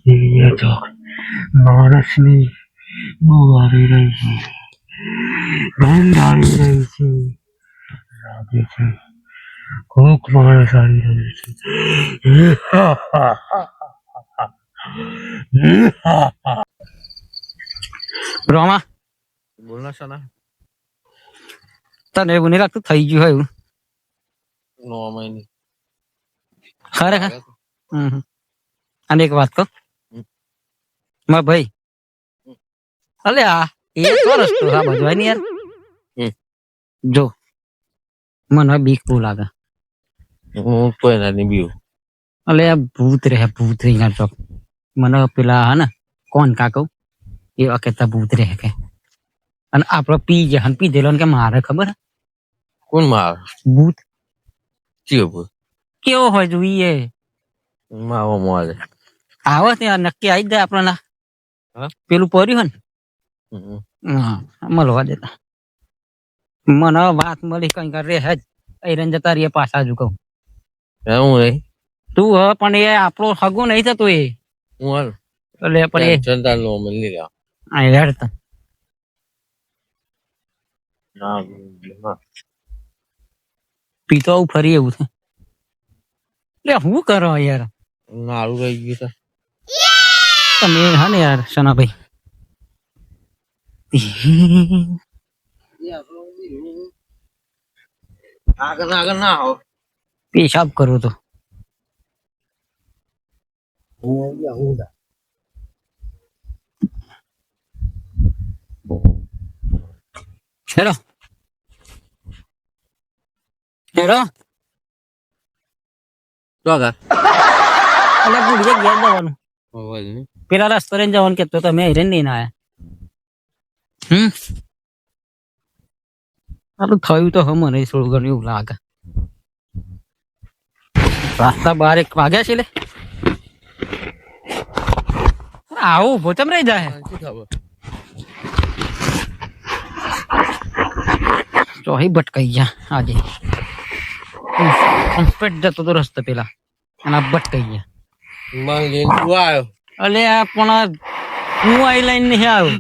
ये तो માણસની બહુ આવી રહી છે, ગંધ આવી રહી છે, લાગે છે કોક માણસ આવી રહ્યું છે. રોમા બોલના શાના તને એવું નહીં લાગતું થઈ ગયું હોય એવું? નો મહિને ખરેખર. અને એક વાત કહું મારા ભાઈ, અલે આ એ તો રસ્તો આ બધો ને યાર. જો મને બીક બહુ લાગે. હું કોઈ ના નહીં બીવું. અલે આ ભૂત રહે યાર ચોક. મને પેલા હા ને કોણ કાકવ એ વખત ભૂત રહે કે, અને આપડે પી જહન પીધેલો ને કે મારે ખબર કોણ માર ભૂત ચિયો ભૂત કેવો હોય જોઈએ માવો મોલે આવે ત્યાં નક્કી આવી જ જાય આપણને. પેલું પડ્યું હોય ને મળવા દેતા મને વાત મળી કઈ રે જ એ જતા રહીએ પાછા હજુ કહું હું નહીં તું હ પણ એ આપણો હગો નહીં થતો એ હું હાલ એટલે પણ એ જનતા નો મળી રહ્યા હેડ ના પીતો આવું ફરી એવું છે એટલે શું કરો યાર. નારું રહી ગયું છે તમે હા ને યાર સનાભાઈ આગળ ના આવો પેશાબ કરું તો હેલો હેલો એટલે ભૂલી ઘેર જવાનું પેલા રેસ્ટોરન્ટ જવાનું કેતો તમે હિરેન નહીં આયા. આટલું થયું તો મને થોડું ઘણું એવું લાગે. રાસ્તા 12 વાગ્યા છે લે આવું ઉભો ચમ રહી જાય ચોહી ભટકાઈ ગયા આજે. કમ્પ્લીટ જતો તો રસ્તો પેલા અને ભટકાઈ ગયા. અલે પણ હું આઈ લાઈન નહીં આવ્યો.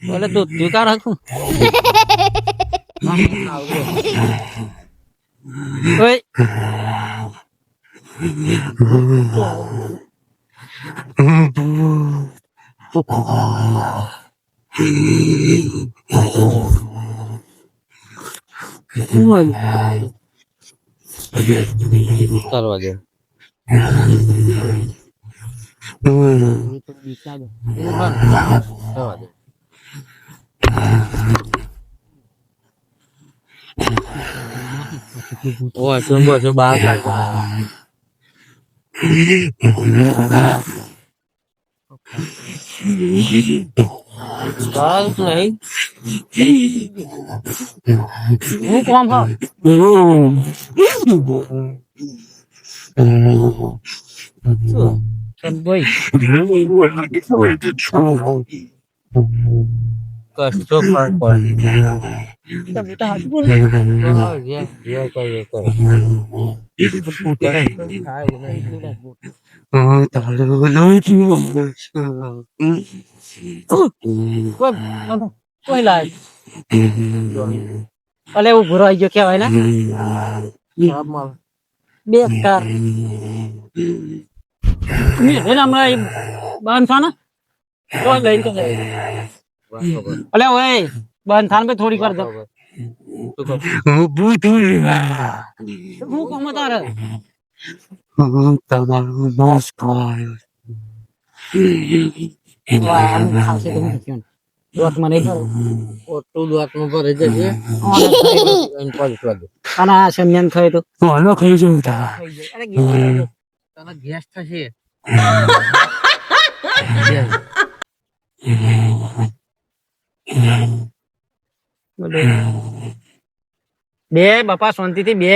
બોલે તો તું રાખું કરવા દે હું કોમ હા ભાઈ કષ્ટો અલે ઉભો રહી ગયો કેવાય ને બેકાર હમણાં બંધ થા ને તો લઈને તો અલે ઓય બંધ થાન ભાઈ થોડી કર દો હું કોમ તારે તમારું નાશ કરાયો ખાશે તો હું થયું દોત મને ઓટલું દોતનું ભરે જજે એને પાછું લાગે. અને આ સન્યાન ખાય તો હાલો ખાઈ જવું તા અરે ગેસ તને ગેસ થશે. બે બાપા શાંતિથી બે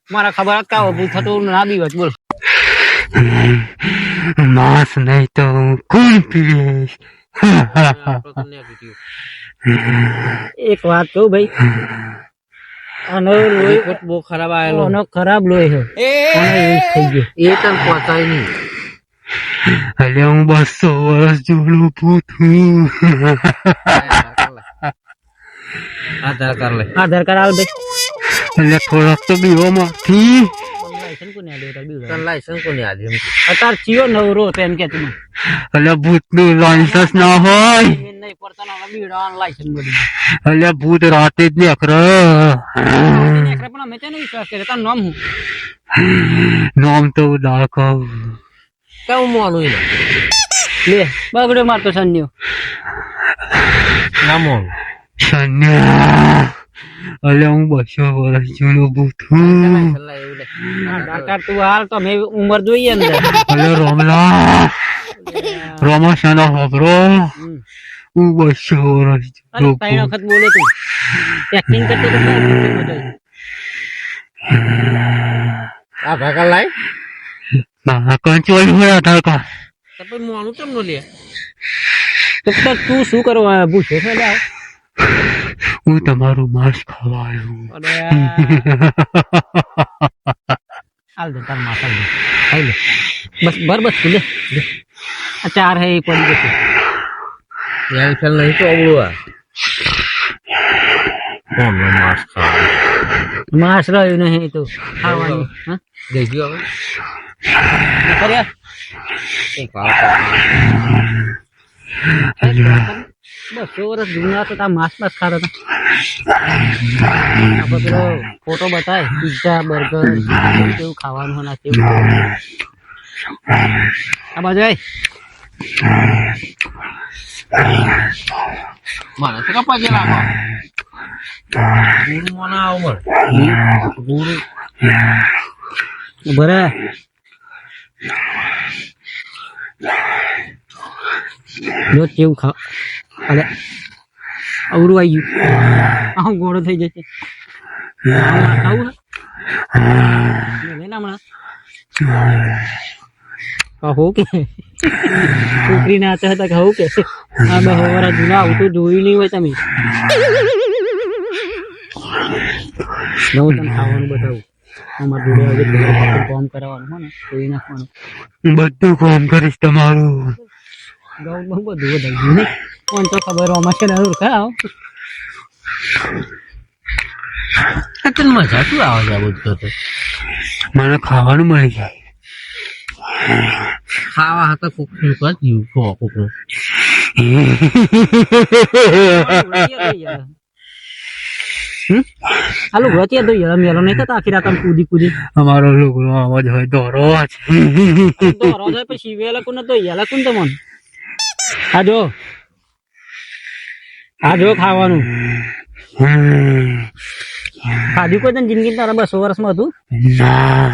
મારા ખબર જ કા ઉભું થતું ના બીવત બોલ માંસ નહીં તો હું કોણ પીશ આપણો તો નહીં પીટ્યું. એક વાત કહું ભાઈ આનો લોહી રિપોર્ટ બહુ ખરાબ આયેલો. આનો ખરાબ લોહી છે આનો એવું થઈ ગયો એ તને પહોંચાય નહીં. એટલે હું 200 વર્ષ જૂનું પૂછું આધાર કાર્ડ લે. આધાર કાર્ડ આલ ભાઈ એટલે થોડોક તો બીઓમાંથી લાયસન્સ કોને આલ્યો તાર બીવ તને લાયસન્સ કોને આલ્યું એમ કે? અતાર ચિયો નવરો તો એમ કે તું એટલે ભૂતનું લાયસન્સ ના હોય નહીં પડતા ના બીવડાવાનું લાયસન્સ મળી એટલે ભૂત રાતે જ નીકળે પણ અમે તેને વિશ્વાસ કરે તાર નામ હું નામ તો ડાકવ કેવું મોનું એને? લે બગડે મારતો સંન્યો ના મોનું. સન્યા એટલે હું 200 વર્ષ જૂનું પૂછું લાયસન્સ લાય એવું લે. આધાર કાર્ડ તું હાલ તો અમે ઉંમર જોઈએ અંદર એટલે રોમા શાના ખબરો હું 200 વર્ષ અરે ત્રણ વખત બોલે તું એક્ટિંગ કરતો તો આધાર કાર્ડ લાય. મારા કંચોલ હોય આધાર કાર્ડ તો પછી મોનું કેમ નો લે? તો તું શું કરવા પૂછે છે લે હું તમારું માંસ ખાવા આવ્યું અરે હાલ દે તાર માથા લે ખાઈ લે બસ બસ તું લે લે. આ ચાર હે એ પડી જશે યાર ચાલ નહીં તો અવળું આ કોમનો માસ ખાવા માસ રહ્યું નહીં તો ખાવાનું હા દઈ ગયો હવે. કર્યા એક વાત 200 વર્ષ જૂના તો તા માંસ ખાતા હતા આપણે પેલો ફોટો બતાય પિઝા બર્ગર કેવું ખાવાનું હોય ના કેવું આ બાજુ આય મારે તો કપા જે લાગો ગુરુ મોના આવ મળ ગુરુ બરે જો કેવું ખા અરે અવરું આવી ગયું આ ગોળો થઈ જશે ખાવું હમણાં કહું કે છોકરી નાચે હતા કહું કે આ બે હવારા જૂના આવતું જોયું નહીં હોય તમે નવું તમે ખાવાનું બતાવું અમારે જોડે હવે કામ કરાવવાનું હોય ને કોઈ નાખવાનું બધું કામ કરીશ તમારું ગૌ બહુ બધું વધારી ગયું ને કોણ તો ખબર આમાં છે ને ખાવ તને મજા શું આવે છે આ બધું? તો મને ખાવાનું મળી જાય ખાવા હતા કોકનું કર જીવ ખો કોકનું. હાલો ગોચિયા તો યાર મેલો નહીં થતા આખી રાત આમ કૂદી કૂદી અમારો લોકોનો અવાજ હોય દોરો છે તો રોજ પછી વેલા કોને તો યાલા કોણ તમન આ જો ખાવાનું ખાધું કોઈ તને જિંદગી તારા 200 વર્ષમાં હતું ના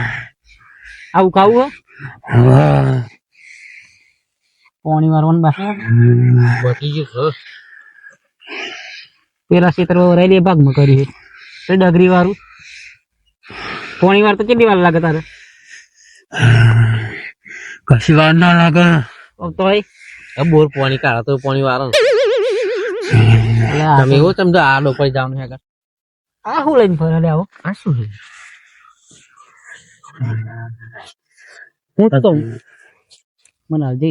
આવું ખાવું હો હા પાણી મારવાનું બા બચી ગયું પેલા ક્ષેત્ર વરાયેલી એ ભાગમાં કર્યું છે ડગરી વાળું પાણી વાર તો કેટલી વાર લાગે તારે કશી વાર ના લાગે તો બોર પાણી કાઢા તો પાણી વાળો તમે એવું તમે તો આ લોકો જવાનું છે આ હું લઈને ફરે લે આવો આ શું છે? હું તો મને આવજે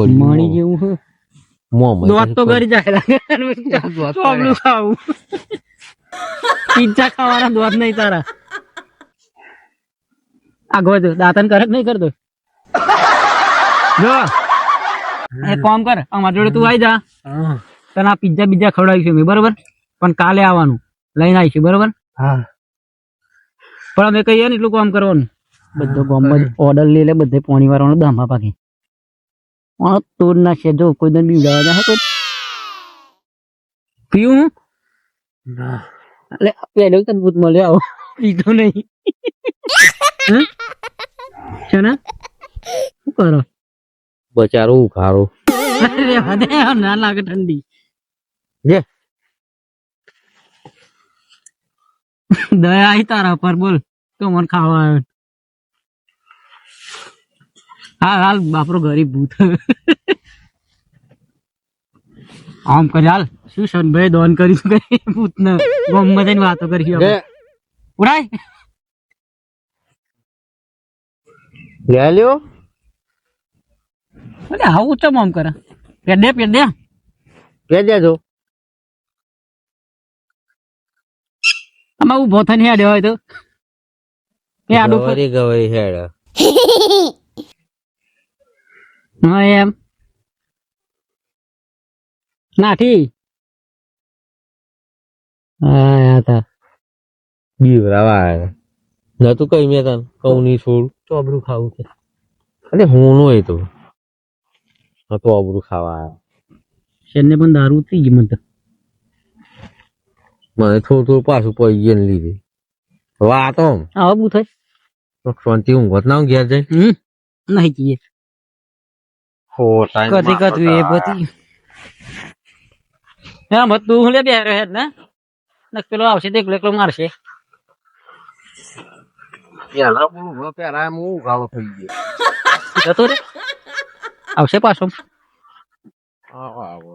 મણી જેવું છે દોત તો કરી જાય ચોબલું ખાવું પિઝા ખાવાના દોત નહીં તારા આગળ દાંતન કરક નહીં કરતો જો એક કામ કર અમારા જોડે તું આવી જા હા તને આ પિઝા બીજા ખવડાવીશું મેં બરોબર પણ કાલે આવવાનું લઈને આવીશું બરોબર હા પણ અમે કહીએ ને એટલું કામ કરવાનું બધો ગામમાં ઓર્ડર લઈ લે બધે પોણી વાળવાનો દામા પાકી તું ના છે જો કોઈ દન બીવડાવા જાય કોઈ પીવું હું ના એટલે પેલો તને ભૂત મળ્યો આવો પીધો નહીં હે? છે ને શું કરો બચારું ખારો રહેવા દે, ના લાગે ઠંડી જે દયા આવી તારા પર બોલ તો મને ખાવા આવ્યો હાલ હાલ બાપરો ગરીબ ભૂત આમ કરી હાલ શું શનભાઈ દોન કરીશું કઈ ભૂત ને ગોમમાં જઈને વાતો કરીશું જે ઉડાય લે લ્યો અરે આવું ચમ આમ કરે પેડ દે કે દેજો આમાં ઉભો થઈને હેડ્યો હોય તો એ આડું પર ગવારી ગવારી હેડ હા એમ નાઠી હા યા તા બીવરાવા નતું કઈ મેં તને કહું નહીં છોડ ચોબરું ખાવું છે અરે હું નો એ તો નતો આબરું ખાવા આવ્યો શેરને પણ દારૂ થઈ ગઈ મને તો મને થોડું થોડું પાછું પડી ગયા ને લીધે વાત આમ આવા બુ થાય શાંતિ ઊંઘત ના ઘેર જાય નહીં કીએ કથી કથું એ બધી હા મત તું લે બે રહે ને પેલો આવશે તો એકલો મારશે પેલા હું ગાળો થઈ ગયો જતો રે આવશે પાછો આવો આવો